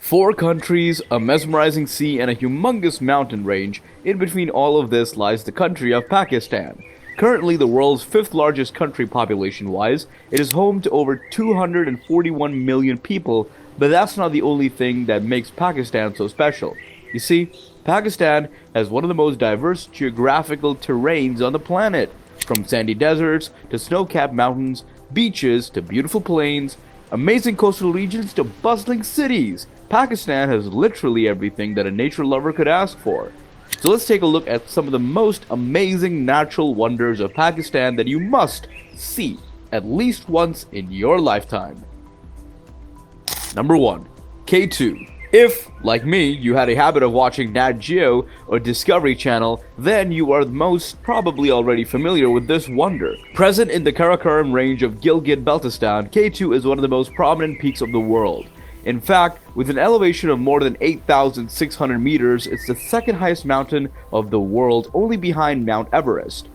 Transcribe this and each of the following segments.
Four countries, a mesmerizing sea, and a humongous mountain range. In between all of this lies the country of Pakistan. Currently the world's fifth largest country population-wise, it is home to over 241 million people, but that's not the only thing that makes Pakistan so special. You see, Pakistan has one of the most diverse geographical terrains on the planet, from sandy deserts to snow-capped mountains, beaches to beautiful plains, amazing coastal regions to bustling cities. Pakistan has literally everything that a nature lover could ask for. So let's take a look at some of the most amazing natural wonders of Pakistan that you must see at least once in your lifetime. Number 1. K2. If, like me, you had a habit of watching Nat Geo or Discovery Channel, then you are most probably already familiar with this wonder. Present in the Karakoram range of Gilgit-Baltistan, K2 is one of the most prominent peaks of the world. In fact, with an elevation of more than 8,600 meters, it's the second highest mountain of the world, only behind Mount Everest.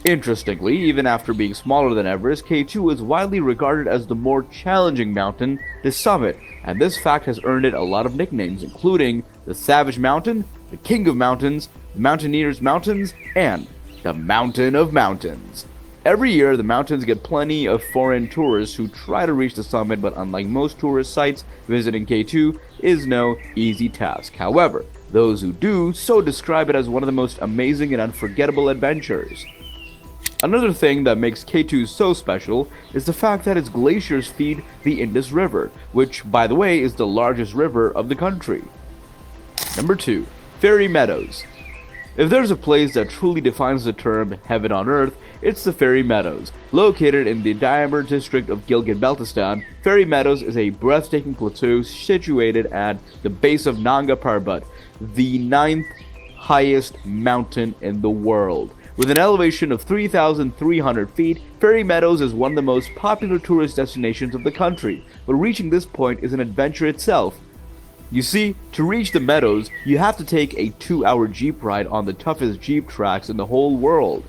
Interestingly, even after being smaller than Everest, K2 is widely regarded as the more challenging mountain to summit, and this fact has earned it a lot of nicknames, including the Savage Mountain, the King of Mountains, the Mountaineer's Mountains, and the Mountain of Mountains. Every year, the mountains get plenty of foreign tourists who try to reach the summit, but unlike most tourist sites, visiting K2 is no easy task. However, those who do so describe it as one of the most amazing and unforgettable adventures. Another thing that makes K2 so special is the fact that its glaciers feed the Indus River, which, by the way, is the largest river of the country. Number 2. Fairy Meadows. If there's a place that truly defines the term heaven on earth, it's the Fairy Meadows. Located in the Diamber district of Gilgit-Baltistan, Fairy Meadows is a breathtaking plateau situated at the base of Nanga Parbat, the 9th highest mountain in the world. With an elevation of 3,300 feet, Fairy Meadows is one of the most popular tourist destinations of the country, but reaching this point is an adventure itself. You see, to reach the meadows, you have to take a 2-hour jeep ride on the toughest jeep tracks in the whole world.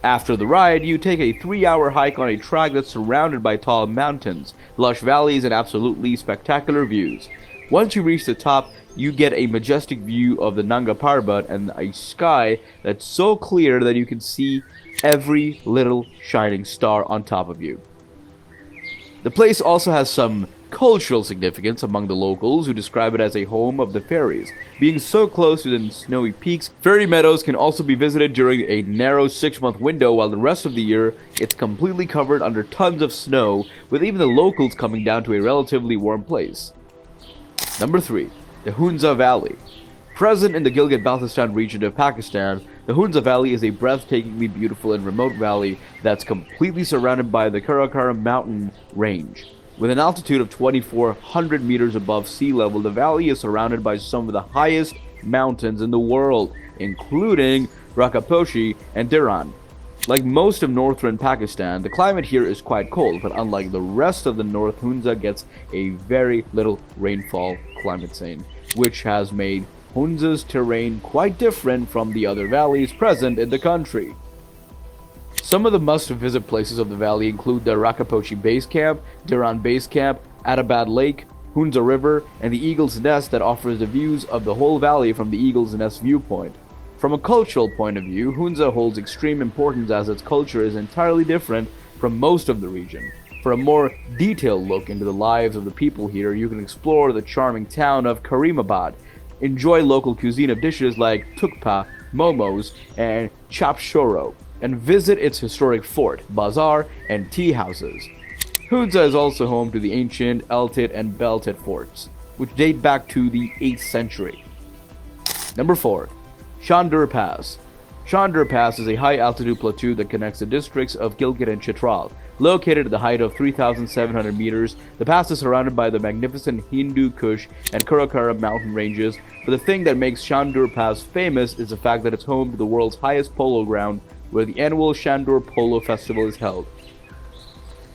After the ride, you take a 3-hour hike on a track that's surrounded by tall mountains, lush valleys, and absolutely spectacular views. Once you reach the top, you get a majestic view of the Nanga Parbat and a sky that's so clear that you can see every little shining star on top of you. The place also has some cultural significance among the locals, who describe it as a home of the fairies. Being so close to the snowy peaks, Fairy Meadows can also be visited during a narrow 6-month window, while the rest of the year it's completely covered under tons of snow, with even the locals coming down to a relatively warm place. Number 3. The Hunza Valley. Present in the Gilgit-Baltistan region of Pakistan, the Hunza Valley is a breathtakingly beautiful and remote valley that's completely surrounded by the Karakoram mountain range. With an altitude of 2,400 meters above sea level, the valley is surrounded by some of the highest mountains in the world, including Rakaposhi and Dhiran. Like most of northern Pakistan, the climate here is quite cold, but unlike the rest of the north, Hunza gets a very little rainfall climate zone, which has made Hunza's terrain quite different from the other valleys present in the country. Some of the must-visit places of the valley include the Rakaposhi Base Camp, Dhiran Base Camp, Adabad Lake, Hunza River, and the Eagle's Nest that offers the views of the whole valley from the Eagle's Nest viewpoint. From a cultural point of view, Hunza holds extreme importance as its culture is entirely different from most of the region. For a more detailed look into the lives of the people here, you can explore the charming town of Karimabad, enjoy local cuisine of dishes like tukpa, momos, and chap shoro, and visit its historic fort, bazaar, and tea houses. Hunza is also home to the ancient Eltit and Beltit forts, which date back to the 8th century. Number 4. Shandur Pass. Shandur Pass is a high-altitude plateau that connects the districts of Gilgit and Chitral. Located at the height of 3,700 meters, the pass is surrounded by the magnificent Hindu Kush and Karakoram mountain ranges, but the thing that makes Shandur Pass famous is the fact that it's home to the world's highest polo ground, where the annual Shandur Polo Festival is held.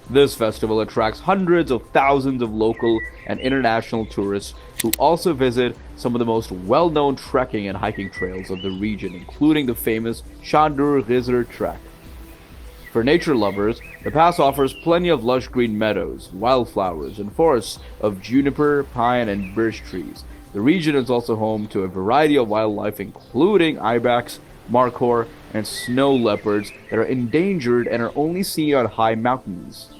This festival attracts hundreds of thousands of local and international tourists who also visit some of the most well-known trekking and hiking trails of the region, including the famous Shandur Rizar Trek. For nature lovers, the pass offers plenty of lush green meadows, wildflowers, and forests of juniper, pine, and birch trees. The region is also home to a variety of wildlife including ibex, markhor, and snow leopards that are endangered and are only seen on high mountains.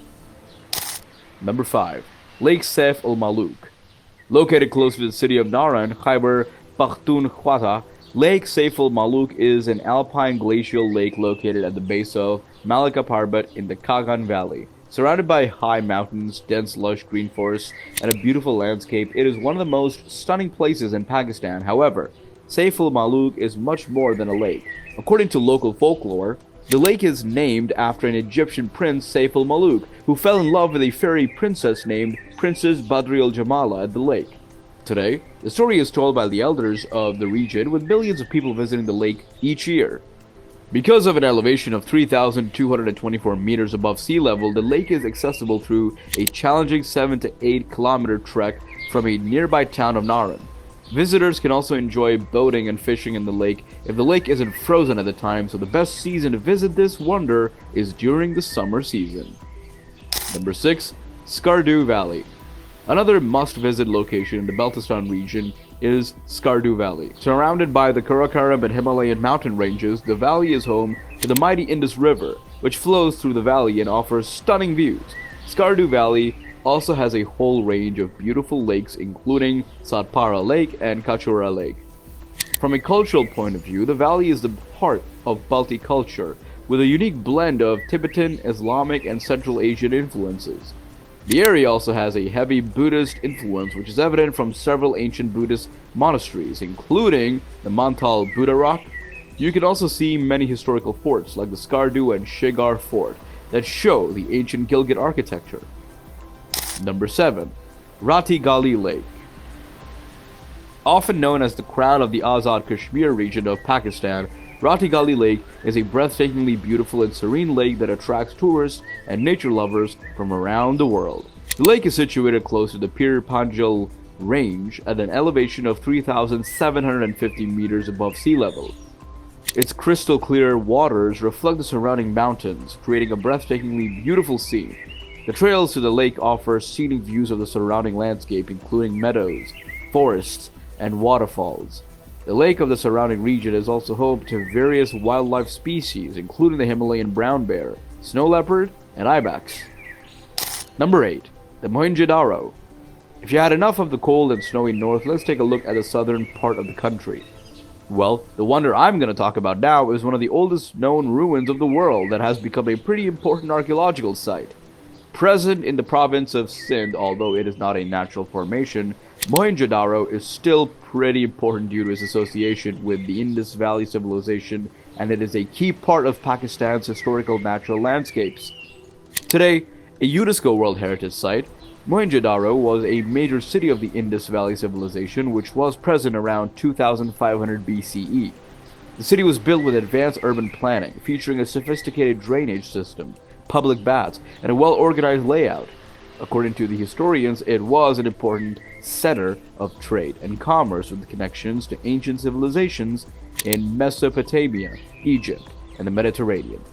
Number 5. Lake Saif-ul-Malook. Located close to the city of Naran, Khyber Pakhtunkhwa, Lake Saif-ul-Malook is an alpine glacial lake located at the base of Nanga Parbat in the Hunza Valley. Surrounded by high mountains, dense lush green forests, and a beautiful landscape, it is one of the most stunning places in Pakistan. However, Saif-ul-Malook is much more than a lake. According to local folklore, the lake is named after an Egyptian prince, Saif-ul-Malook, who fell in love with a fairy princess named Princess Badri-ul-Jamala at the lake. Today, the story is told by the elders of the region, with millions of people visiting the lake each year. Because of an elevation of 3,224 meters above sea level, the lake is accessible through a challenging 7 to 8 kilometer trek from a nearby town of Naran. Visitors can also enjoy boating and fishing in the lake if the lake isn't frozen at the time, so the best season to visit this wonder is during the summer season. Number 6. Skardu Valley. Another must-visit location in the Baltistan region is Skardu Valley. Surrounded by the Karakoram and Himalayan mountain ranges, the valley is home to the mighty Indus River, which flows through the valley and offers stunning views. Skardu Valley also has a whole range of beautiful lakes, including Satpara Lake and Kachura Lake. From a cultural point of view, the valley is the heart of Balti culture, with a unique blend of Tibetan, Islamic, and Central Asian influences. The area also has a heavy Buddhist influence, which is evident from several ancient Buddhist monasteries, including the Mantal Buddha Rock. You can also see many historical forts, like the Skardu and Shigar Fort, that show the ancient Gilgit architecture. Number 7. Rati Gali Lake. Often known as the crown of the Azad Kashmir region of Pakistan, Rati Gali Lake is a breathtakingly beautiful and serene lake that attracts tourists and nature lovers from around the world. The lake is situated close to the Pir Panjal range at an elevation of 3,750 meters above sea level. Its crystal clear waters reflect the surrounding mountains, creating a breathtakingly beautiful scene. The trails to the lake offer scenic views of the surrounding landscape, including meadows, forests, and waterfalls. The lake of the surrounding region is also home to various wildlife species, including the Himalayan brown bear, snow leopard, and ibex. Number 8. The Mohenjo-daro. If you had enough of the cold and snowy north, let's take a look at the southern part of the country. Well, the wonder I'm going to talk about now is one of the oldest known ruins of the world that has become a pretty important archaeological site. Present in the province of Sindh, although it is not a natural formation, Mohenjo-daro is still pretty important due to its association with the Indus Valley civilization, and it is a key part of Pakistan's historical natural landscapes. Today, a UNESCO World Heritage Site, Mohenjo-daro was a major city of the Indus Valley civilization, which was present around 2500 BCE. The city was built with advanced urban planning, featuring a sophisticated drainage system, public baths, and a well-organized layout. According to the historians, it was an important center of trade and commerce with connections to ancient civilizations in Mesopotamia, Egypt, and the Mediterranean.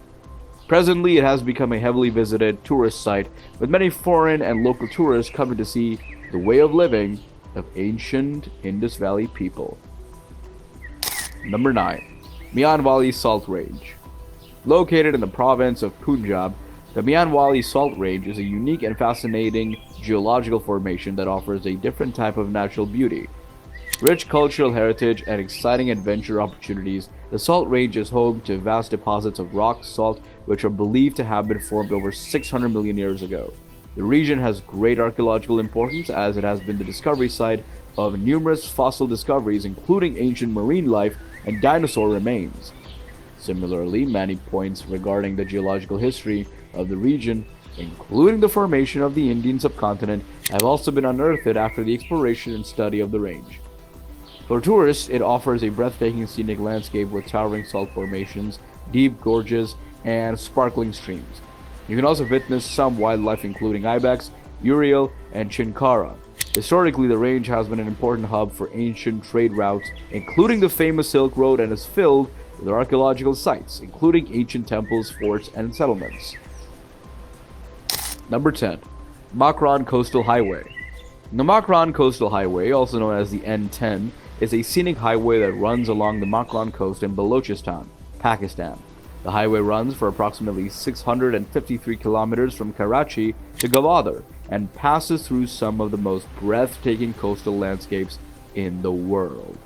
Presently, it has become a heavily visited tourist site, with many foreign and local tourists coming to see the way of living of ancient Indus Valley people. Number 9. Mianwali Salt Range. Located in the province of Punjab, the Mianwali Salt Range is a unique and fascinating geological formation that offers a different type of natural beauty. Rich cultural heritage and exciting adventure opportunities, the Salt Range is home to vast deposits of rock salt which are believed to have been formed over 600 million years ago. The region has great archaeological importance as it has been the discovery site of numerous fossil discoveries, including ancient marine life and dinosaur remains. Similarly, many points regarding the geological history of the region, including the formation of the Indian subcontinent, have also been unearthed after the exploration and study of the range. For tourists, it offers a breathtaking scenic landscape with towering salt formations, deep gorges, and sparkling streams. You can also witness some wildlife including ibex, urial, and chinkara. Historically, the range has been an important hub for ancient trade routes, including the famous Silk Road, and is filled with archaeological sites, including ancient temples, forts, and settlements. Number 10. Makran Coastal Highway. The Makran Coastal Highway, also known as the N10, is a scenic highway that runs along the Makran coast in Balochistan, Pakistan. The highway runs for approximately 653 kilometers from Karachi to Gwadar and passes through some of the most breathtaking coastal landscapes in the world.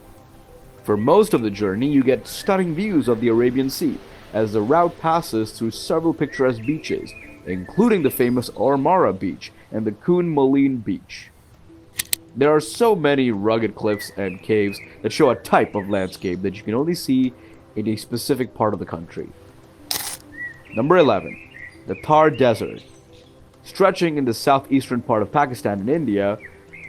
For most of the journey, you get stunning views of the Arabian Sea as the route passes through several picturesque beaches, including the famous Ormara Beach and the Kun Moline Beach. There are so many rugged cliffs and caves that show a type of landscape that you can only see in a specific part of the country. Number 11. The Thar Desert. Stretching in the southeastern part of Pakistan and India,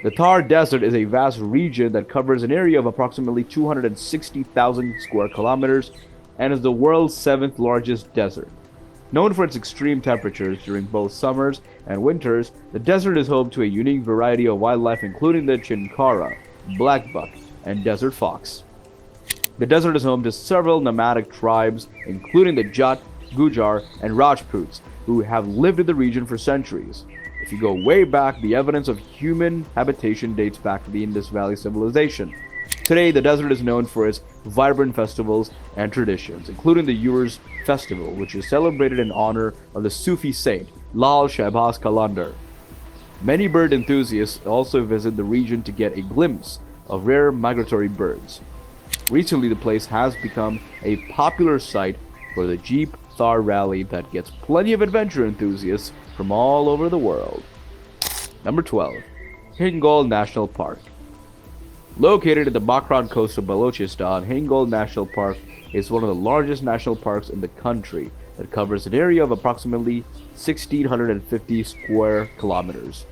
the Thar Desert is a vast region that covers an area of approximately 260,000 square kilometers and is the world's 7th largest desert. Known for its extreme temperatures during both summers and winters, the desert is home to a unique variety of wildlife including the chinkara, blackbuck, and desert fox. The desert is home to several nomadic tribes, including the Jat, Gujar, and Rajputs, who have lived in the region for centuries. If you go way back, the evidence of human habitation dates back to the Indus Valley civilization. Today, the desert is known for its vibrant festivals and traditions, including the Urs Festival, which is celebrated in honor of the Sufi saint Lal Shahbaz Qalandar. Many bird enthusiasts also visit the region to get a glimpse of rare migratory birds. Recently, the place has become a popular site for the Jeep Thar rally that gets plenty of adventure enthusiasts from all over the world. Number 12. Hingol National Park. Located at the Makran coast of Balochistan, Hingol National Park is one of the largest national parks in the country that covers an area of approximately 1,650 square kilometers.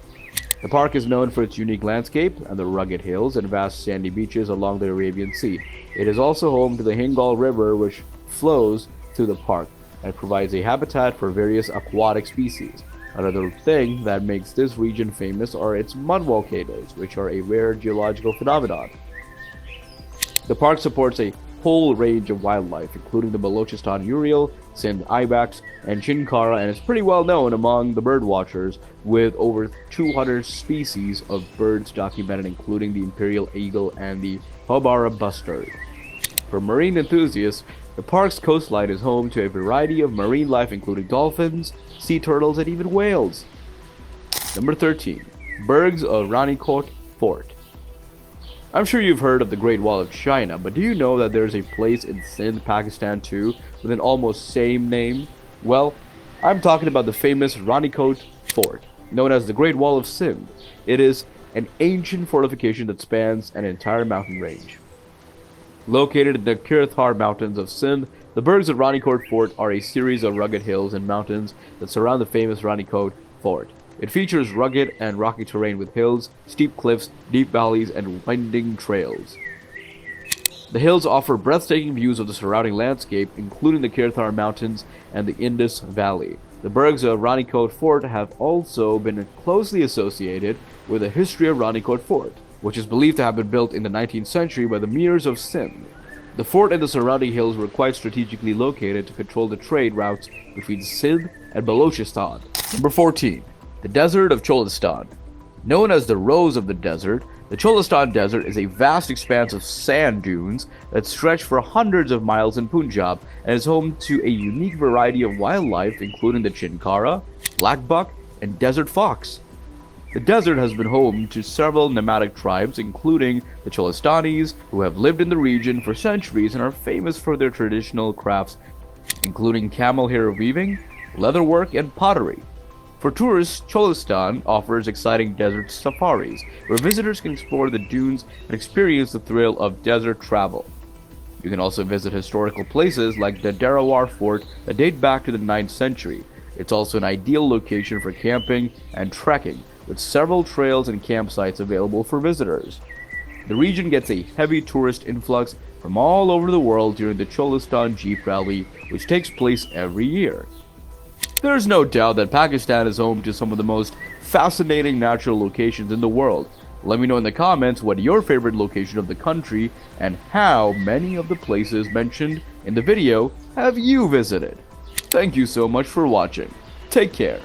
The park is known for its unique landscape and the rugged hills and vast sandy beaches along the Arabian Sea. It is also home to the Hingol River, which flows through the park and provides a habitat for various aquatic species. Another thing that makes this region famous are its mud volcanoes, which are a rare geological phenomenon. The park supports a whole range of wildlife, including the Balochistan Urial, Sindh Ibex, and Chinkara, and is pretty well known among the bird watchers, with over 200 species of birds documented, including the imperial eagle and the Hobara bustard. For marine enthusiasts, the park's coastline is home to a variety of marine life, including dolphins, sea turtles, and even whales. Number 13. Bergs of Ranikot Fort. I'm sure you've heard of the Great Wall of China, but do you know that there's a place in Sindh, Pakistan too, with an almost same name? Well, I'm talking about the famous Ranikot Fort, known as the Great Wall of Sindh. It is an ancient fortification that spans an entire mountain range. Located in the Thar Mountains of Sindh, the Bergs of Ranikot Fort are a series of rugged hills and mountains that surround the famous Ranikot Fort. It features rugged and rocky terrain with hills, steep cliffs, deep valleys, and winding trails. The hills offer breathtaking views of the surrounding landscape, including the Thar Mountains and the Indus Valley. The Bergs of Ranikot Fort have also been closely associated with the history of Ranikot Fort, which is believed to have been built in the 19th century by the Mirs of Sindh. The fort and the surrounding hills were quite strategically located to control the trade routes between Sindh and Balochistan. Number 14. The Desert of Cholistan. Known as the Rose of the Desert, the Cholistan Desert is a vast expanse of sand dunes that stretch for hundreds of miles in Punjab and is home to a unique variety of wildlife, including the chinkara, blackbuck, and desert fox. The desert has been home to several nomadic tribes, including the Cholistanis, who have lived in the region for centuries and are famous for their traditional crafts, including camel hair weaving, leatherwork, and pottery. For tourists, Cholistan offers exciting desert safaris, where visitors can explore the dunes and experience the thrill of desert travel. You can also visit historical places like the Darawar Fort that date back to the 9th century. It's also an ideal location for camping and trekking, with several trails and campsites available for visitors. The region gets a heavy tourist influx from all over the world during the Cholistan Jeep Rally, which takes place every year. There is no doubt that Pakistan is home to some of the most fascinating natural locations in the world. Let me know in the comments what your favorite location of the country and how many of the places mentioned in the video have you visited. Thank you so much for watching. Take care.